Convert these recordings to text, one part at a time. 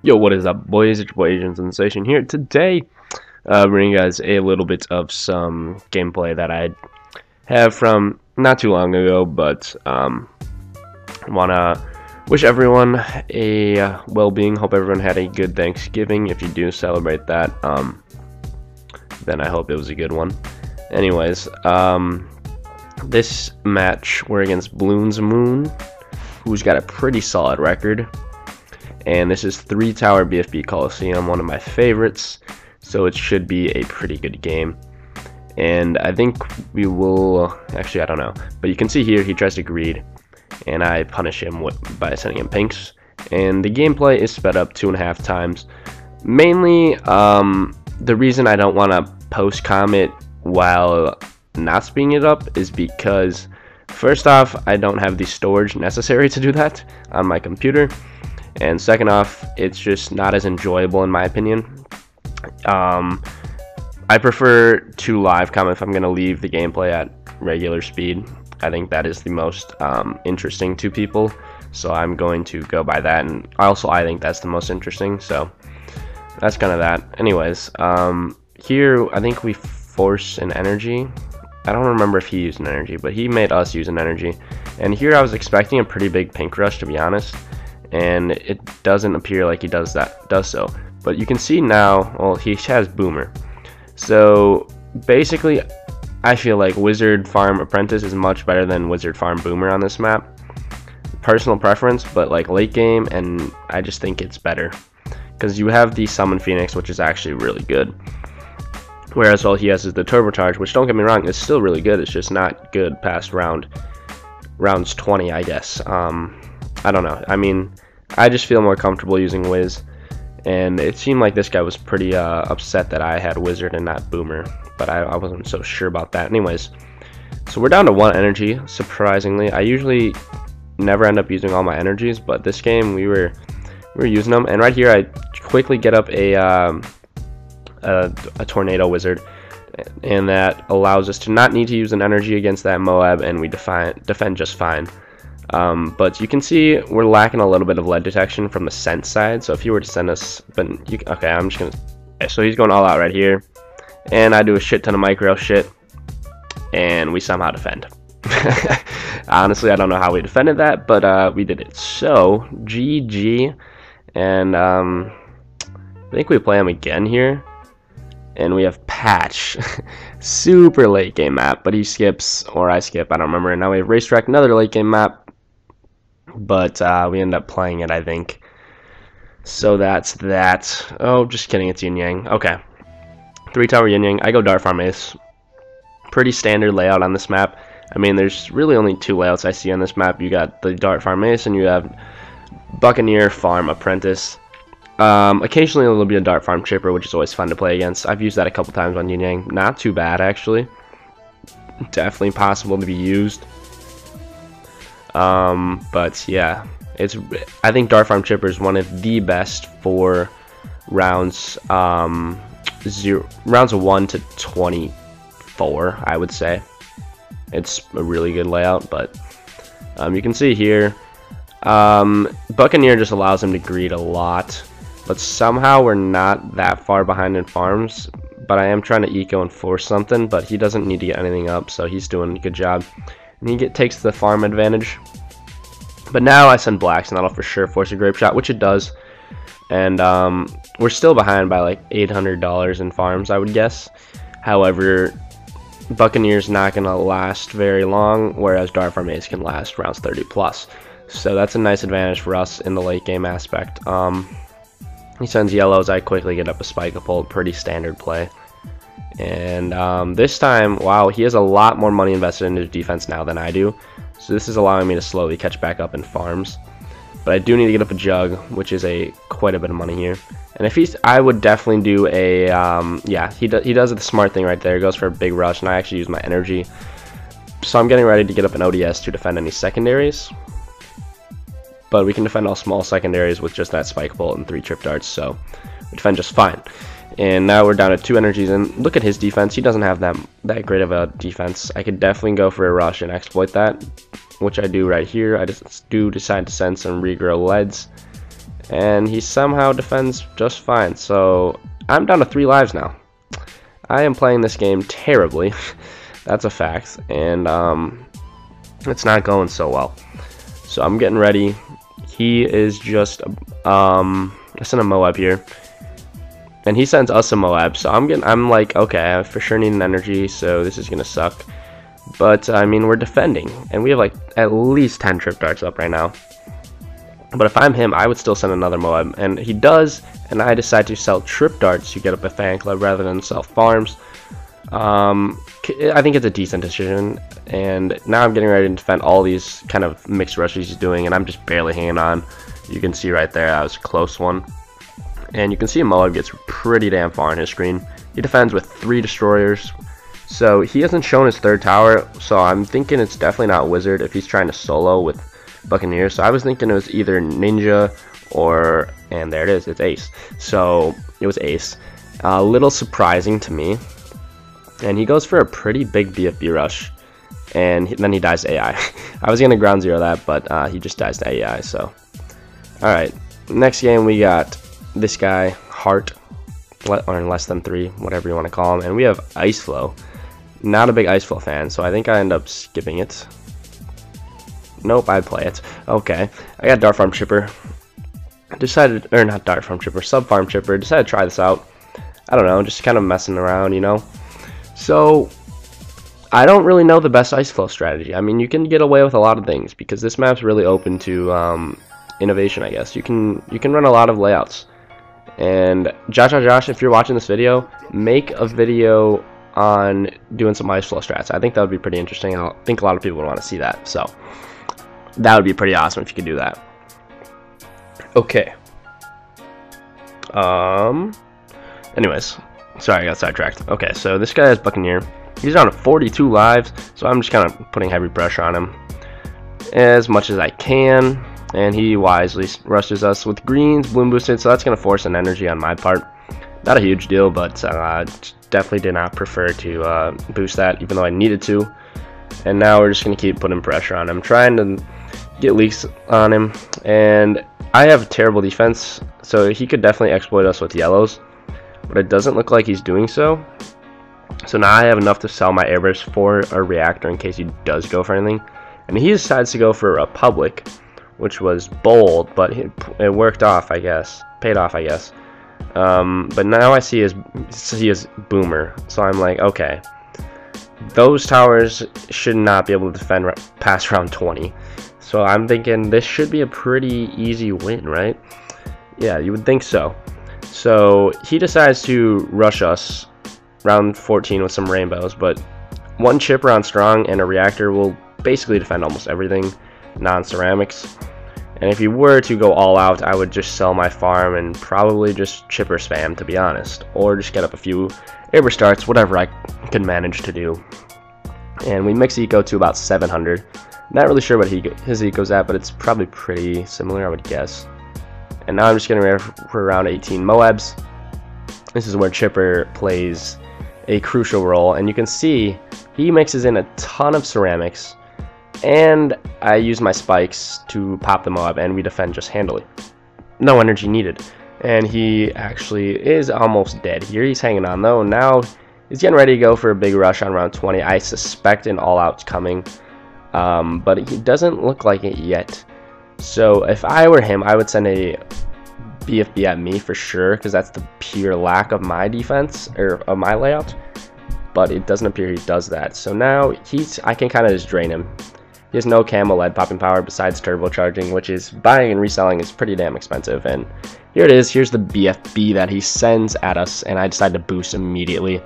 Yo, what is up, boys? It's your boy Asian Sensation here. Today, bringing you guys a little bit of some gameplay that I have from not too long ago, but wanna wish everyone a well-being. Hope everyone had a good Thanksgiving. If you do celebrate that, then I hope it was a good one. Anyways, this match we're against Bloons Moon, who's got a pretty solid record. And this is 3 Tower BFB Coliseum, one of my favorites, so it should be a pretty good game. And I think we will, actually I don't know, but you can see here he tries to greed, and I punish him by sending him pinks. And the gameplay is sped up 2.5 times. Mainly, the reason I don't want to post comment while not speeding it up is because, first off, I don't have the storage necessary to do that on my computer. And second off, it's just not as enjoyable in my opinion. I prefer to live comment if I'm going to leave the gameplay at regular speed. I think that is the most interesting to people. So I'm going to go by that. And also I think that's the most interesting. So that's kind of that. Anyways, here I think we force an energy. I don't remember if he used an energy, but he made us use an energy. And here I was expecting a pretty big pink rush, to be honest. And it doesn't appear like he does so, but you can see now, well, he has Boomer. So basically I feel like Wizard Farm Apprentice is much better than Wizard Farm Boomer on this map. Personal preference, but like late game, and I just think it's better because you have the Summon Phoenix, which is actually really good, whereas all he has is the Turbocharge, which, don't get me wrong, is still really good. It's just not good past rounds 20, I guess. I don't know. I mean, I just feel more comfortable using Wiz, and it seemed like this guy was pretty upset that I had Wizard and not Boomer, but I wasn't so sure about that. Anyways, so we're down to 1 energy, surprisingly. I usually never end up using all my energies, but this game we were using them. And right here, I quickly get up a Tornado Wizard, and that allows us to not need to use an energy against that Moab, and we defend just fine. But you can see we're lacking a little bit of lead detection from the scent side. So if you were to send us, okay, I'm just gonna. Okay, so he's going all out right here, and I do a shit ton of micro shit, and we somehow defend. Honestly, I don't know how we defended that, but we did it. So GG, and I think we play him again here, and we have Patch. Super late game map, but he skips, or I skip, I don't remember. And now we have Racetrack, another late game map, but we end up playing it, I think. So that's that. Oh, just kidding, it's Yin Yang. Okay, 3 Tower Yin Yang. I go Dart Farm Ace. Pretty standard layout on this map. I mean, there's really only 2 layouts I see on this map. You got the Dart Farm Ace, and you have Buccaneer Farm Apprentice. Occasionally there'll be a Dart Farm Chipper, which is always fun to play against. I've used that a couple times on Yin Yang. Not too bad, actually. Definitely possible to be used. But yeah, I think Dart Farm Chipper is one of the best for rounds rounds 1 to 24, I would say. It's a really good layout, but you can see here, Buccaneer just allows him to greed a lot, but somehow we're not that far behind in farms. But I am trying to eco and force something, but he doesn't need to get anything up, so he's doing a good job. And he takes the farm advantage. But now I send blacks, and that'll for sure force a grape shot, which it does. And we're still behind by like $800 in farms, I would guess. However, Buccaneer's not going to last very long, whereas Dart Farm Ace can last rounds 30 plus. So that's a nice advantage for us in the late game aspect. He sends yellows, I quickly get up a Spike-a-Pole, pretty standard play. And this time, wow, he has a lot more money invested in his defense now than I do. So this is allowing me to slowly catch back up in farms. But I do need to get up a Jug, which is quite a bit of money here. And if I would definitely do a, yeah, he does the smart thing right there. He goes for a big rush, and I actually use my energy. So I'm getting ready to get up an ODS to defend any secondaries. But we can defend all small secondaries with just that Spike Bolt and 3 Trip Darts, so we defend just fine. And now we're down to 2 energies, and look at his defense. He doesn't have that great of a defense. I could definitely go for a rush and exploit that, which I do right here. I just do decide to send some regrow leads, and he somehow defends just fine. So I'm down to 3 lives now. I am playing this game terribly. That's a fact, and it's not going so well. So I'm getting ready. He is just I sent a Moab here, and he sends us a Moab. So I'm like, okay, I for sure need an energy, so this is gonna suck. But I mean, we're defending, and we have like at least 10 trip darts up right now. But if I'm him, I would still send another Moab, and he does, and I decide to sell trip darts to get up a fan club rather than sell farms. I think it's a decent decision, and now I'm getting ready to defend all these kind of mixed rushes he's doing, and I'm just barely hanging on. You can see right there, that was a close one. And you can see Moab gets pretty damn far on his screen. He defends with 3 destroyers, so he hasn't shown his 3rd tower, so I'm thinking it's definitely not Wizard if he's trying to solo with Buccaneer. So I was thinking it was either Ninja or, and there it is, it's Ace. So it was Ace. A little surprising to me. And he goes for a pretty big BFB rush, and then he dies to AI. I was going to ground 0 that, but he just dies to AI. So alright, next game we got this guy, Heart, or less than 3, whatever you want to call him, and we have Ice Flow. Not a big Ice Flow fan, so I think I end up skipping it. Nope, I'd play it. Okay, I got Dart Farm Chipper. Decided, or not Dart Farm Chipper, Sub Farm Chipper. Decided to try this out. I don't know, just kind of messing around, you know. So I don't really know the best Ice Flow strategy. I mean, you can get away with a lot of things because this map's really open to innovation, I guess. You can run a lot of layouts. And Josh, if you're watching this video, make a video on doing some Ice Flow strats. I think that would be pretty interesting. I think a lot of people would want to see that. So that would be pretty awesome if you could do that. Okay. Anyways, sorry, I got sidetracked. Okay, so this guy has Buccaneer. He's down to 42 lives, so I'm just kind of putting heavy pressure on him as much as I can. And he wisely rushes us with greens, bloom boosted, so that's going to force an energy on my part. Not a huge deal, but definitely did not prefer to boost that, even though I needed to. And now we're just going to keep putting pressure on him, trying to get leaks on him. And I have terrible defense, so he could definitely exploit us with yellows, but it doesn't look like he's doing so. So now I have enough to sell my airburst for a reactor in case he does go for anything. And he decides to go for a Republic, which was bold, but it worked off, I guess. Paid off, I guess. But now I see his Boomer, so I'm like, okay. Those towers should not be able to defend past round 20. So I'm thinking this should be a pretty easy win, right? Yeah, you would think so. So he decides to rush us round 14 with some rainbows, but 1 chip round strong and a reactor will basically defend almost everything, non-ceramics. And if you were to go all out, I would just sell my farm and probably just chipper spam, to be honest, or just get up a few airburst starts, whatever I could manage to do. And we mix eco to about 700. Not really sure what his eco's at, but it's probably pretty similar, I would guess. And now I'm just getting ready for round 18 Moabs. This is where chipper plays a crucial role, and you can see he mixes in a ton of ceramics, and I use my spikes to pop the Moab, and we defend just handily. No energy needed. And he actually is almost dead here. He's hanging on though. Now he's getting ready to go for a big rush on round 20. I suspect an all-out's coming, but he doesn't look like it yet. So if I were him, I would send a BFB at me for sure, because that's the pure lack of my defense, or of my layout. But it doesn't appear he does that. So now I can kind of just drain him. He has no camo lead popping power besides turbocharging, which is buying and reselling is pretty damn expensive. And here it is. Here's the BFB that he sends at us, and I decide to boost immediately.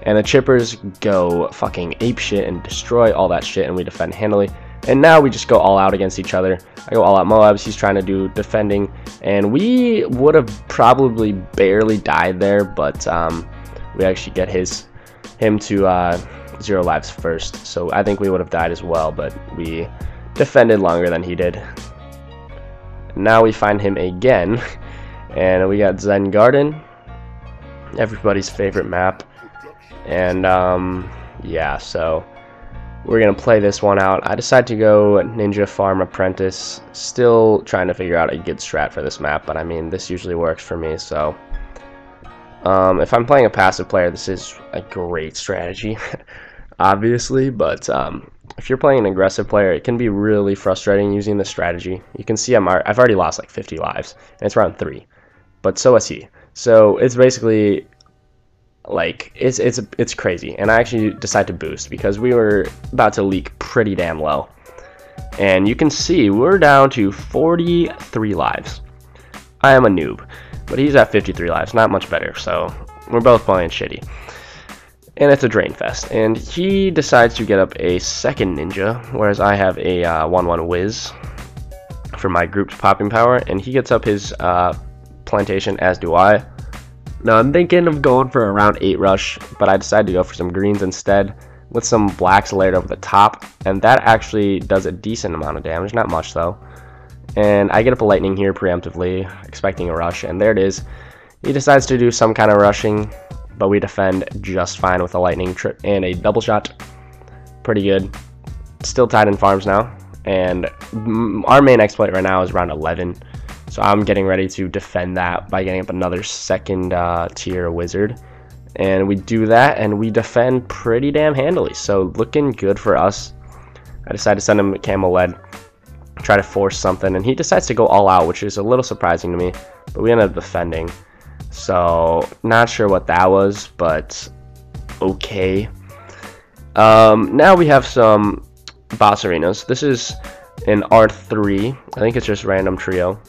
And the chippers go fucking apeshit and destroy all that shit, and we defend handily. And now we just go all out against each other. I go all out Moabs, he's trying to do defending, and we would have probably barely died there, but we actually get him to 0 lives first. So I think we would have died as well, but we defended longer than he did. Now we find him again, and we got Zen Garden, everybody's favorite map. And yeah, so we're going to play this one out. I decided to go Ninja Farm Apprentice. Still trying to figure out a good strat for this map, but I mean, this usually works for me, so... if I'm playing a passive player, this is a great strategy, obviously, but if you're playing an aggressive player, it can be really frustrating using this strategy. You can see I've already lost like 50 lives, and it's round 3, but so has he. So it's basically like it's crazy, and I actually decided to boost because we were about to leak pretty damn low, and you can see we're down to 43 lives. I am a noob, but he's at 53 lives, not much better, so we're both playing shitty. And it's a drain fest, and he decides to get up a second ninja, whereas I have a 1-1 whiz for my group's popping power, and he gets up his plantation, as do I. Now I'm thinking of going for a round 8 rush, but I decided to go for some greens instead, with some blacks layered over the top, and that actually does a decent amount of damage, not much though. And I get up a lightning here preemptively, expecting a rush, and there it is. He decides to do some kind of rushing, but we defend just fine with a lightning trip and a double shot. Pretty good. Still tied in farms now, and our main exploit right now is round 11, so I'm getting ready to defend that by getting up another second tier wizard. And we do that, and we defend pretty damn handily, so looking good for us. I decided to send him a camel lead, try to force something, and he decides to go all out, which is a little surprising to me, but we ended up defending. So not sure what that was, but okay. Now we have some boss arenas. This is an R3. I think it's just random trio,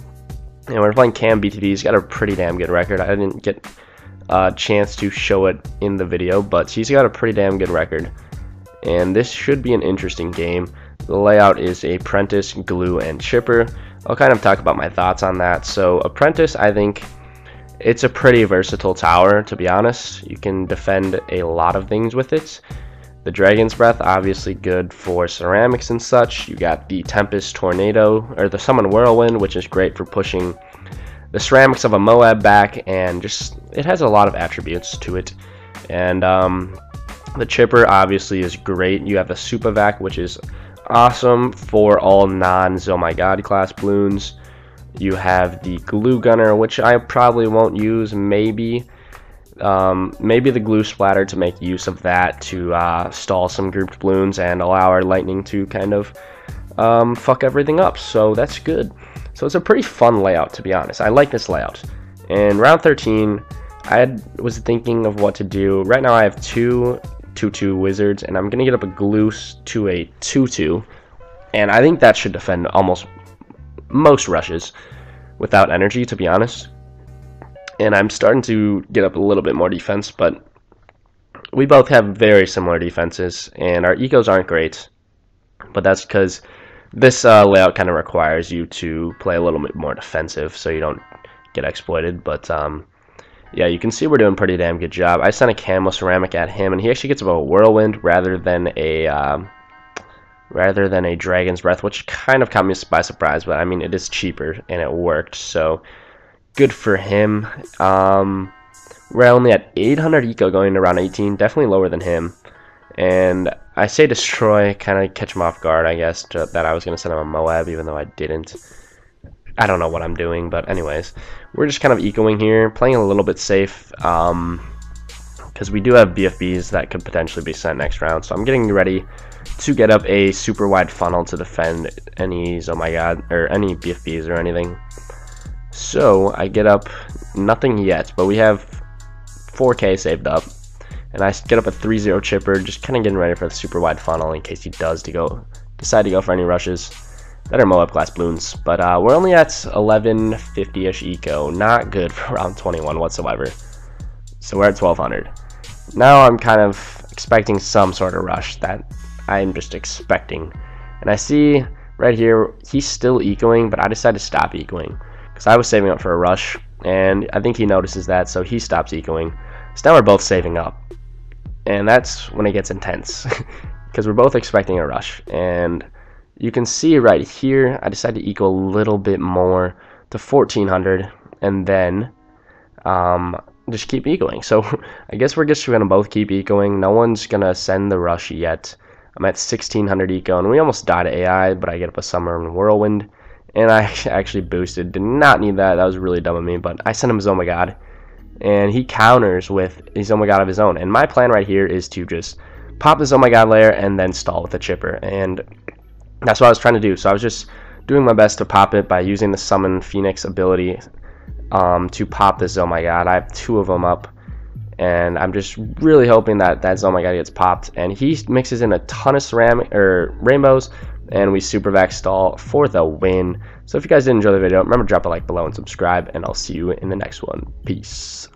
and we're playing Cam BTD. He's got a pretty damn good record. I didn't get a chance to show it in the video, but he's got a pretty damn good record, and this should be an interesting game. The layout is Apprentice, Glue, and Chipper. I'll kind of talk about my thoughts on that. So Apprentice, I think it's a pretty versatile tower, to be honest. You can defend a lot of things with it. The Dragon's Breath, obviously good for ceramics and such. You got the Tempest Tornado, or the Summon Whirlwind, which is great for pushing the ceramics of a Moab back, and just, it has a lot of attributes to it. And the Chipper obviously is great. You have the Supavac, which is awesome for all non-Oh My God class Bloons. You have the Glue Gunner, which I probably won't use, maybe the Glue Splatter to make use of that to stall some grouped Bloons and allow our lightning to kind of fuck everything up, so that's good. So it's a pretty fun layout, to be honest. I like this layout. In round 13, I was thinking of what to do. Right now I have two 2/2 wizards, and I'm gonna get up a Glue to a 2/2, and I think that should defend almost most rushes without energy, to be honest. And I'm starting to get up a little bit more defense, but we both have very similar defenses, and our ecos aren't great, but that's because this layout kind of requires you to play a little bit more defensive so you don't get exploited. But yeah, you can see we're doing a pretty damn good job. I sent a camo ceramic at him, and he actually gets a whirlwind rather than a Dragon's Breath, which kind of caught me by surprise, but I mean, it is cheaper and it worked, so good for him. We're only at 800 eco going to round 18, definitely lower than him. And I say destroy, kind of catch him off guard, I guess, that I was going to send him a Moab, even though I didn't. I don't know what I'm doing, but anyways, we're just kind of ecoing here, playing a little bit safe, because we do have BFBs that could potentially be sent next round, so I'm getting ready to get up a super wide funnel to defend any Oh My God or any BFBs or anything. So I get up nothing yet, but we have 4k saved up, and I get up a 3-0 Chipper, just kind of getting ready for the super wide funnel in case he does decide to go for any rushes that are Moab class Bloons. But we're only at 1150-ish eco, not good for round 21 whatsoever. So we're at 1200. Now I'm kind of expecting some sort of rush that I'm just expecting, and I see right here he's still ecoing, but I decided to stop ecoing because I was saving up for a rush, and I think he notices that, so he stops ecoing. So now we're both saving up, and that's when it gets intense because we're both expecting a rush. And you can see right here I decided to eco a little bit more to 1400, and then just keep ecoing. So I guess we're just gonna both keep ecoing. No one's gonna send the rush yet. I'm at 1600 eco, and we almost died to AI, but I get up a Summon Whirlwind, and I actually boosted. Did not need that. That was really dumb of me, but I sent him his Oh My God, and he counters with his Oh My God of his own. And my plan right here is to just pop this Oh My God layer and then stall with the chipper, and that's what I was trying to do. So I was just doing my best to pop it by using the Summon Phoenix ability to pop this Oh My God. I have 2 of them up, and I'm just really hoping that Oh My God gets popped. And he mixes in a ton of ceramic or rainbows, and we super vac stall for the win. So if you guys did enjoy the video, remember to drop a like below and subscribe, and I'll see you in the next one. Peace.